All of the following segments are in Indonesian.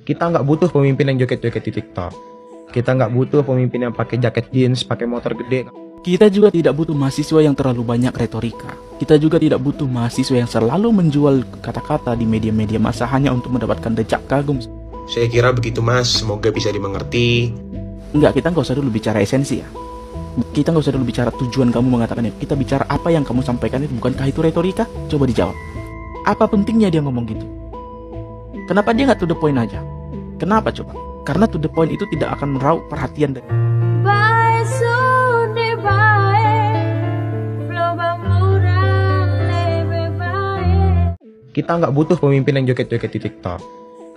Kita nggak butuh pemimpin yang joget-joget di TikTok. Kita nggak butuh pemimpin yang pakai jaket jeans, pakai motor gede. Kita juga tidak butuh mahasiswa yang terlalu banyak retorika. Kita juga tidak butuh mahasiswa yang selalu menjual kata-kata di media-media massa hanya untuk mendapatkan decak kagum. Saya kira begitu mas, semoga bisa dimengerti. Enggak, kita nggak usah dulu bicara esensi ya. Kita nggak usah dulu bicara tujuan kamu mengatakannya. Kita bicara apa yang kamu sampaikan itu, bukankah itu retorika? Coba dijawab. Apa pentingnya dia ngomong gitu? Kenapa dia nggak to the point aja? Kenapa coba? Karena to the point itu tidak akan meraup perhatian dari... Kita nggak butuh pemimpin yang joget-joget di TikTok.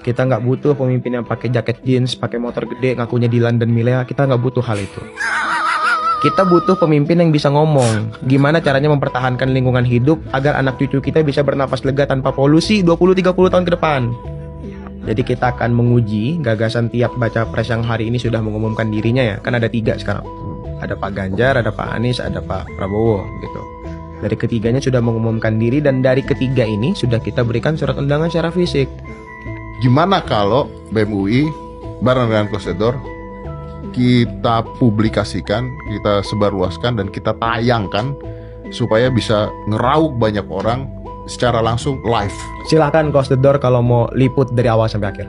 Kita nggak butuh pemimpin yang pakai jaket jeans, pakai motor gede, ngakunya Dilan dan Milea. Kita nggak butuh hal itu. Kita butuh pemimpin yang bisa ngomong gimana caranya mempertahankan lingkungan hidup agar anak cucu kita bisa bernapas lega tanpa polusi 20-30 tahun ke depan. Jadi kita akan menguji gagasan tiap baca pres yang hari ini sudah mengumumkan dirinya ya. Kan ada 3 sekarang. Ada Pak Ganjar, ada Pak Anies, ada Pak Prabowo gitu. Dari ketiganya sudah mengumumkan diri dan dari ketiga ini sudah kita berikan surat undangan secara fisik. Gimana kalau BEM UI bareng dengan Klosedor kita publikasikan, kita sebarluaskan dan kita tayangkan supaya bisa ngerauk banyak orang secara langsung live. Silahkan close the door kalau mau liput dari awal sampai akhir.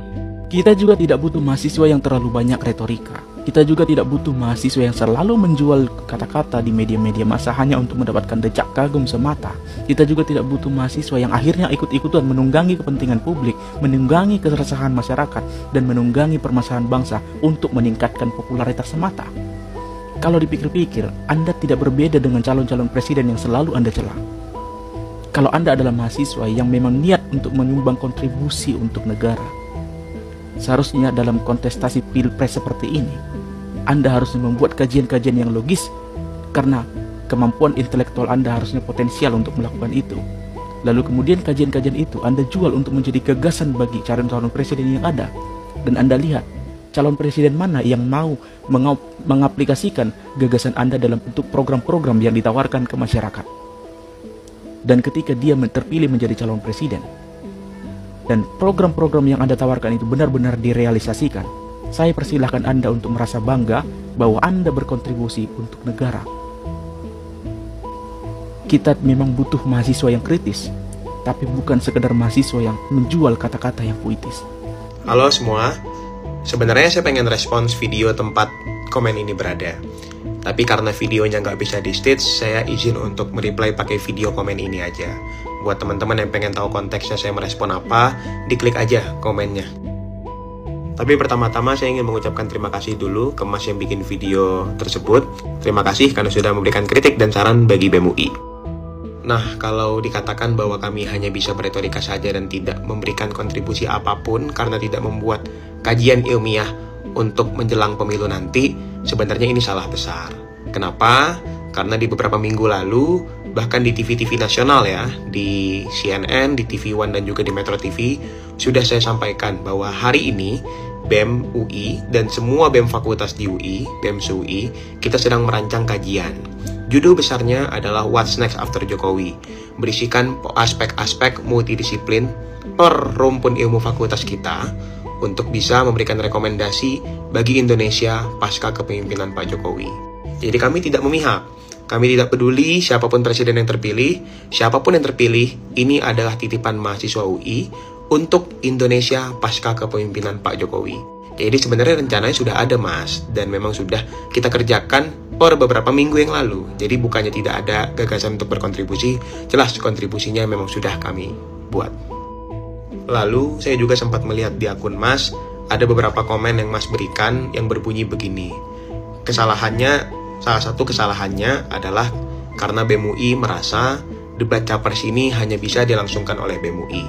Kita juga tidak butuh mahasiswa yang terlalu banyak retorika. Kita juga tidak butuh mahasiswa yang selalu menjual kata-kata di media-media massa hanya untuk mendapatkan decak kagum semata. Kita juga tidak butuh mahasiswa yang akhirnya ikut-ikutan menunggangi kepentingan publik, menunggangi keresahan masyarakat, dan menunggangi permasalahan bangsa untuk meningkatkan popularitas semata. Kalau dipikir-pikir, Anda tidak berbeda dengan calon-calon presiden yang selalu Anda cela. Kalau Anda adalah mahasiswa yang memang niat untuk menyumbang kontribusi untuk negara, seharusnya dalam kontestasi pilpres seperti ini, Anda harus membuat kajian-kajian yang logis, karena kemampuan intelektual Anda harusnya potensial untuk melakukan itu. Lalu kemudian kajian-kajian itu Anda jual untuk menjadi gagasan bagi calon-calon presiden yang ada. Dan Anda lihat, calon presiden mana yang mau mengaplikasikan gagasan Anda dalam bentuk program-program yang ditawarkan ke masyarakat. Dan ketika dia terpilih menjadi calon presiden, dan program-program yang Anda tawarkan itu benar-benar direalisasikan, saya persilahkan Anda untuk merasa bangga bahwa Anda berkontribusi untuk negara. Kita memang butuh mahasiswa yang kritis, tapi bukan sekedar mahasiswa yang menjual kata-kata yang puitis. Halo semua, sebenarnya saya pengen respons video tempat komen ini berada. Tapi karena videonya nggak bisa di stitch, saya izin untuk mereply pakai video komen ini aja. Buat teman-teman yang pengen tahu konteksnya saya merespon apa, diklik aja komennya. Tapi pertama-tama saya ingin mengucapkan terima kasih dulu ke Mas yang bikin video tersebut. Terima kasih karena sudah memberikan kritik dan saran bagi BEM UI. Nah, kalau dikatakan bahwa kami hanya bisa beretorika saja dan tidak memberikan kontribusi apapun karena tidak membuat kajian ilmiah untuk menjelang pemilu nanti, sebenarnya ini salah besar. Kenapa? Karena di beberapa minggu lalu, bahkan di TV-TV nasional ya, di CNN, di TV One dan juga di Metro TV, sudah saya sampaikan bahwa hari ini BEM UI dan semua BEM fakultas di UI, BEM UI, kita sedang merancang kajian. Judul besarnya adalah What's Next After Jokowi, berisikan aspek-aspek multidisiplin per rumpun ilmu fakultas kita untuk bisa memberikan rekomendasi bagi Indonesia pasca kepemimpinan Pak Jokowi. Jadi kami tidak memihak. Kami tidak peduli siapapun presiden yang terpilih, siapapun yang terpilih, ini adalah titipan mahasiswa UI untuk Indonesia pasca kepemimpinan Pak Jokowi. Jadi sebenarnya rencananya sudah ada mas, dan memang sudah kita kerjakan per beberapa minggu yang lalu. Jadi bukannya tidak ada gagasan untuk berkontribusi, jelas kontribusinya memang sudah kami buat. Lalu saya juga sempat melihat di akun mas, ada beberapa komen yang mas berikan yang berbunyi begini. Salah satu kesalahannya adalah karena BEM UI merasa debat capres ini hanya bisa dilangsungkan oleh BEM UI.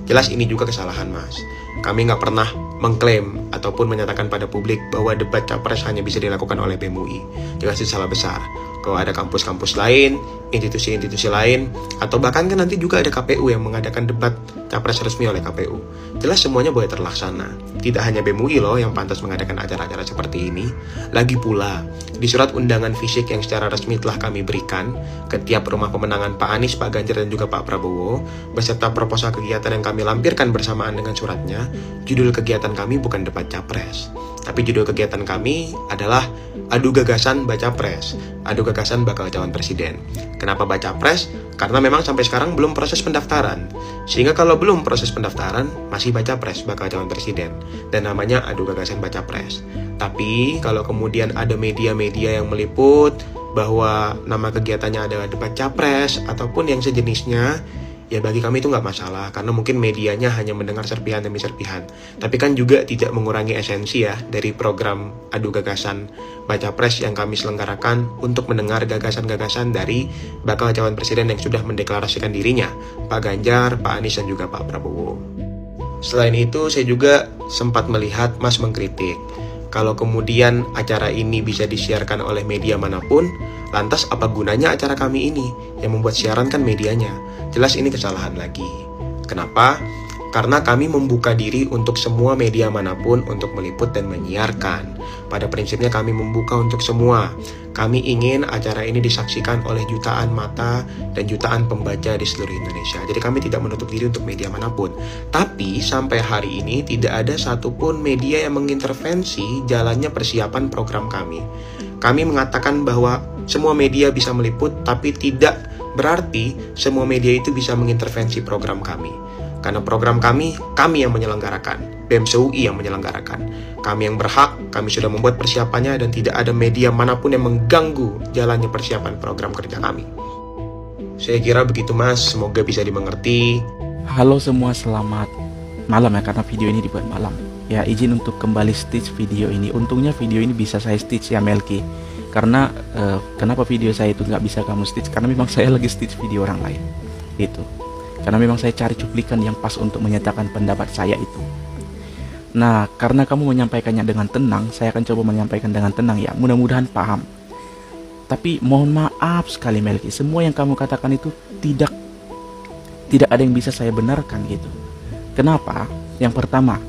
Jelas ini juga kesalahan mas. Kami nggak pernah mengklaim ataupun menyatakan pada publik bahwa debat capres hanya bisa dilakukan oleh BEM UI. Jelas itu salah besar. Kalau ada kampus-kampus lain, institusi-institusi lain, atau bahkan kan nanti juga ada KPU yang mengadakan debat capres resmi oleh KPU. Jelas semuanya boleh terlaksana. Tidak hanya BEM UI loh yang pantas mengadakan acara-acara seperti ini. Lagi pula, di surat undangan fisik yang secara resmi telah kami berikan ke tiap rumah pemenangan Pak Anies, Pak Ganjar, dan juga Pak Prabowo, beserta proposal kegiatan yang kami lampirkan bersamaan dengan suratnya, judul kegiatan kami bukan debat capres. Tapi judul kegiatan kami adalah adu gagasan baca pres, adu gagasan bakal calon presiden. Kenapa baca pres? Karena memang sampai sekarang belum proses pendaftaran. Sehingga kalau belum proses pendaftaran, masih baca pres bakal calon presiden. Dan namanya adu gagasan baca pres. Tapi kalau kemudian ada media-media yang meliput bahwa nama kegiatannya adalah debat capres ataupun yang sejenisnya, ya bagi kami itu nggak masalah, karena mungkin medianya hanya mendengar serpihan demi serpihan. Tapi kan juga tidak mengurangi esensi ya dari program adu gagasan baca pres yang kami selenggarakan untuk mendengar gagasan-gagasan dari bakal calon presiden yang sudah mendeklarasikan dirinya, Pak Ganjar, Pak Anies, dan juga Pak Prabowo. Selain itu, saya juga sempat melihat Mas mengkritik, kalau kemudian acara ini bisa disiarkan oleh media manapun, lantas apa gunanya acara kami ini? Yang membuat siaran kan medianya. Jelas ini kesalahan lagi. Kenapa? Karena kami membuka diri untuk semua media manapun untuk meliput dan menyiarkan. Pada prinsipnya kami membuka untuk semua. Kami ingin acara ini disaksikan oleh jutaan mata dan jutaan pembaca di seluruh Indonesia. Jadi kami tidak menutup diri untuk media manapun. Tapi sampai hari ini tidak ada satupun media yang mengintervensi jalannya persiapan program kami. Kami mengatakan bahwa semua media bisa meliput, tapi tidak berarti semua media itu bisa mengintervensi program kami. Karena program kami yang menyelenggarakan, BEM UI yang menyelenggarakan. Kami yang berhak, kami sudah membuat persiapannya dan tidak ada media manapun yang mengganggu jalannya persiapan program kerja kami. Saya kira begitu Mas, semoga bisa dimengerti. Halo semua, selamat malam ya, karena video ini dibuat malam. Ya, izin untuk kembali stitch video ini. Untungnya video ini bisa saya stitch ya Melki. Karena kenapa video saya itu nggak bisa kamu stitch? Karena memang saya lagi stitch video orang lain. Itu. Karena memang saya cari cuplikan yang pas untuk menyatakan pendapat saya itu. Nah, karena kamu menyampaikannya dengan tenang, saya akan coba menyampaikan dengan tenang ya. Mudah-mudahan paham. Tapi mohon maaf sekali Melki, semua yang kamu katakan itu tidak ada yang bisa saya benarkan gitu. Kenapa? Yang pertama,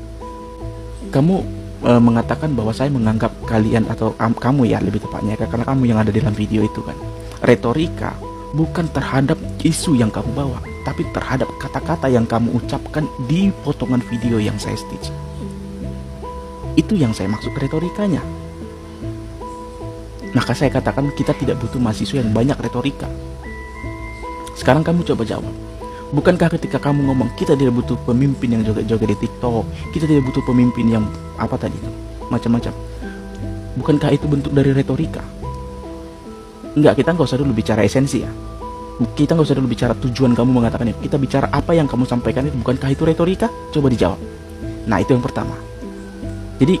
kamu mengatakan bahwa saya menganggap kalian atau kamu ya lebih tepatnya, karena kamu yang ada dalam video itu kan, retorika bukan terhadap isu yang kamu bawa, tapi terhadap kata-kata yang kamu ucapkan di potongan video yang saya stitch. Itu yang saya maksud retorikanya. Maka saya katakan kita tidak butuh mahasiswa yang banyak retorika. Sekarang kamu coba jawab. Bukankah ketika kamu ngomong kita tidak butuh pemimpin yang joget-joget di TikTok, kita tidak butuh pemimpin yang apa tadi itu, macam-macam. Bukankah itu bentuk dari retorika? Enggak, kita nggak usah dulu bicara esensi ya. Kita nggak usah dulu bicara tujuan kamu mengatakan itu. Kita bicara apa yang kamu sampaikan itu. Bukankah itu retorika? Coba dijawab. Nah, itu yang pertama. Jadi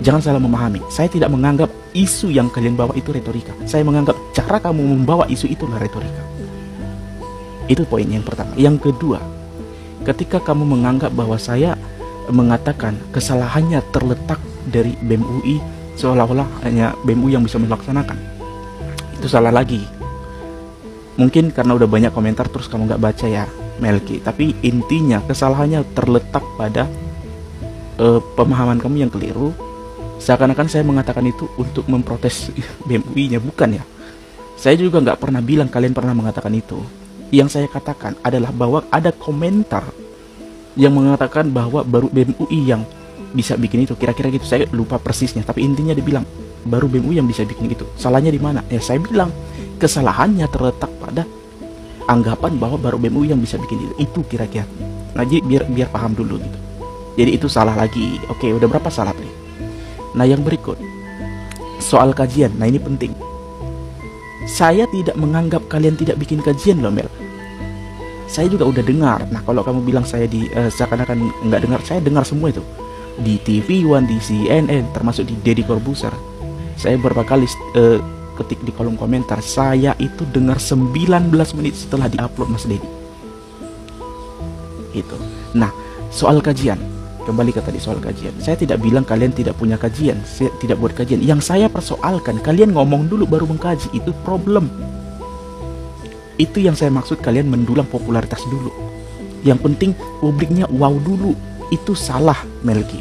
jangan salah memahami. Saya tidak menganggap isu yang kalian bawa itu retorika. Saya menganggap cara kamu membawa isu itulah retorika. Itu poin yang pertama. Yang kedua, ketika kamu menganggap bahwa saya mengatakan kesalahannya terletak dari BEM UI, seolah-olah hanya BEM UI yang bisa melaksanakan, itu salah lagi. Mungkin karena udah banyak komentar terus kamu nggak baca ya Melki. Tapi intinya kesalahannya terletak pada pemahaman kamu yang keliru. Seakan-akan saya mengatakan itu untuk memprotes BEM UI-nya, bukan ya. Saya juga nggak pernah bilang kalian pernah mengatakan itu. Yang saya katakan adalah bahwa ada komentar yang mengatakan bahwa baru BEM UI yang bisa bikin itu, kira-kira gitu. Saya lupa persisnya, tapi intinya dia bilang baru BEM UI yang bisa bikin itu. Salahnya di mana? Ya saya bilang kesalahannya terletak pada anggapan bahwa baru BEM UI yang bisa bikin itu. Itu kira-kira. Nah, jadi biar paham dulu gitu. Jadi itu salah lagi. Oke, udah berapa salah tadi? Nah, yang berikut soal kajian. Nah, ini penting. Saya tidak menganggap kalian tidak bikin kajian loh Mel. Saya juga udah dengar. Nah, kalau kamu bilang saya seakan-akan nggak dengar, saya dengar semua itu. Di TV One, di CNN, termasuk di Deddy Corbuzier. Saya beberapa kali ketik di kolom komentar, saya itu dengar 19 menit setelah diupload Mas Deddy. Itu. Nah, soal kajian. Kembali ke tadi soal kajian. Saya tidak bilang kalian tidak punya kajian, saya tidak buat kajian. Yang saya persoalkan, kalian ngomong dulu baru mengkaji, itu problem. Itu yang saya maksud, kalian mendulang popularitas dulu. Yang penting publiknya wow dulu. Itu salah, Melki.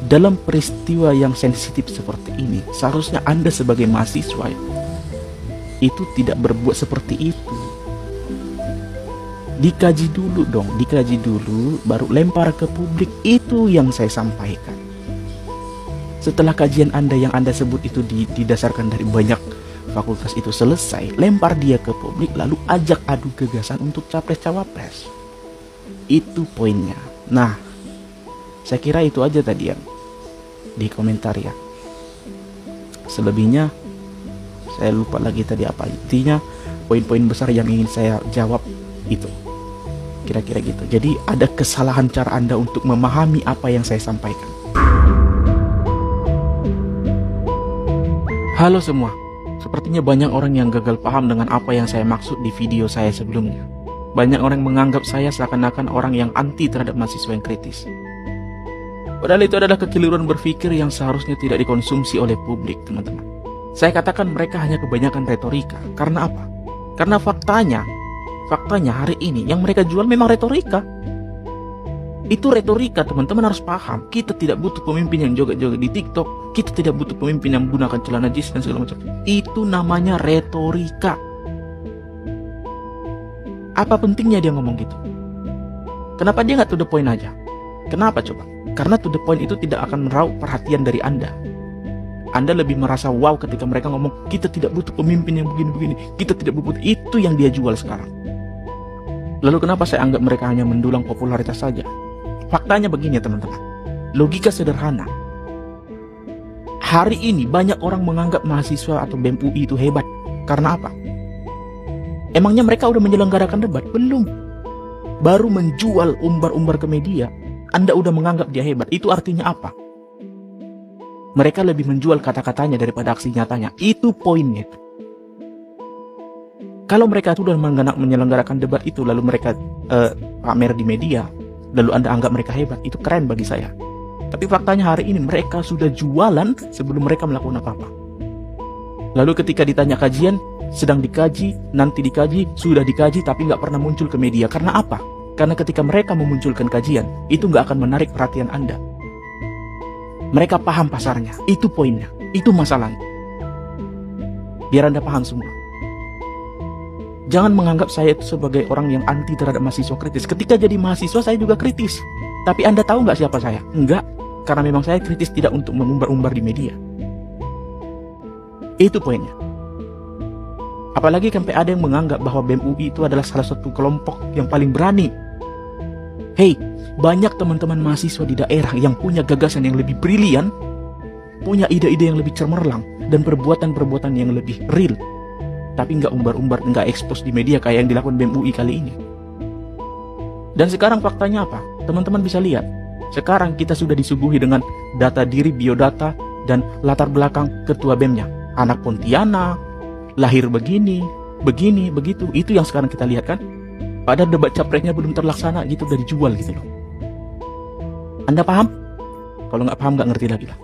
Dalam peristiwa yang sensitif seperti ini, seharusnya Anda sebagai mahasiswa itu tidak berbuat seperti itu. Dikaji dulu dong, dikaji dulu, baru lempar ke publik. Itu yang saya sampaikan. Setelah kajian Anda yang Anda sebut itu didasarkan dari banyak fakultas itu selesai, lempar dia ke publik, lalu ajak adu gagasan untuk capres-cawapres. Itu poinnya. Nah, saya kira itu aja tadi yang di komentar ya. Selebihnya saya lupa lagi tadi apa. Intinya poin-poin besar yang ingin saya jawab itu kira-kira gitu. Jadi ada kesalahan cara Anda untuk memahami apa yang saya sampaikan. Halo semua, sepertinya banyak orang yang gagal paham dengan apa yang saya maksud di video saya sebelumnya. Banyak orang menganggap saya seakan-akan orang yang anti terhadap mahasiswa yang kritis. Padahal itu adalah kekeliruan berpikir yang seharusnya tidak dikonsumsi oleh publik, teman-teman. Saya katakan mereka hanya kebanyakan retorika. Karena apa? Karena faktanya hari ini yang mereka jual memang retorika. Itu retorika, teman-teman harus paham. Kita tidak butuh pemimpin yang joget-joget di TikTok. Kita tidak butuh pemimpin yang menggunakan celana jeans dan segala macam. Itu namanya retorika. Apa pentingnya dia ngomong gitu? Kenapa dia nggak to the point aja? Kenapa coba? Karena to the point itu tidak akan meraup perhatian dari Anda. Anda lebih merasa wow ketika mereka ngomong, kita tidak butuh pemimpin yang begini-begini. Kita tidak butuh. Itu yang dia jual sekarang. Lalu kenapa saya anggap mereka hanya mendulang popularitas saja? Faktanya begini ya teman-teman. Logika sederhana. Hari ini banyak orang menganggap mahasiswa atau BEM UI itu hebat. Karena apa? Emangnya mereka udah menyelenggarakan debat? Belum. Baru menjual umbar-umbar ke media, Anda udah menganggap dia hebat. Itu artinya apa? Mereka lebih menjual kata-katanya daripada aksi nyatanya. Itu poinnya. Kalau mereka sudah menyelenggarakan debat itu, lalu mereka pamer di media, lalu Anda anggap mereka hebat, itu keren bagi saya. Tapi faktanya hari ini mereka sudah jualan sebelum mereka melakukan apa-apa. Lalu ketika ditanya kajian, sedang dikaji, nanti dikaji, sudah dikaji, tapi nggak pernah muncul ke media. Karena apa? Karena ketika mereka memunculkan kajian, itu nggak akan menarik perhatian Anda. Mereka paham pasarnya. Itu poinnya. Itu masalahnya. Biar Anda paham semua. Jangan menganggap saya itu sebagai orang yang anti terhadap mahasiswa kritis. Ketika jadi mahasiswa saya juga kritis. Tapi Anda tahu nggak siapa saya? Enggak. Karena memang saya kritis tidak untuk mengumbar-umbar di media. Itu poinnya. Apalagi sampai ada yang menganggap bahwa BEM UI itu adalah salah satu kelompok yang paling berani. Hei, banyak teman-teman mahasiswa di daerah yang punya gagasan yang lebih brilian, punya ide-ide yang lebih cemerlang, dan perbuatan-perbuatan yang lebih real. Tapi nggak umbar-umbar, nggak expose di media kayak yang dilakukan BEM UI kali ini. Dan sekarang faktanya apa? Teman-teman bisa lihat. Sekarang kita sudah disuguhi dengan data diri, biodata, dan latar belakang ketua BEM-nya. Anak Pontianak, lahir begini, begitu. Itu yang sekarang kita lihat kan. Padahal debat capresnya belum terlaksana gitu, udah dijual gitu loh. Anda paham? Kalau nggak paham nggak ngerti lagi lah.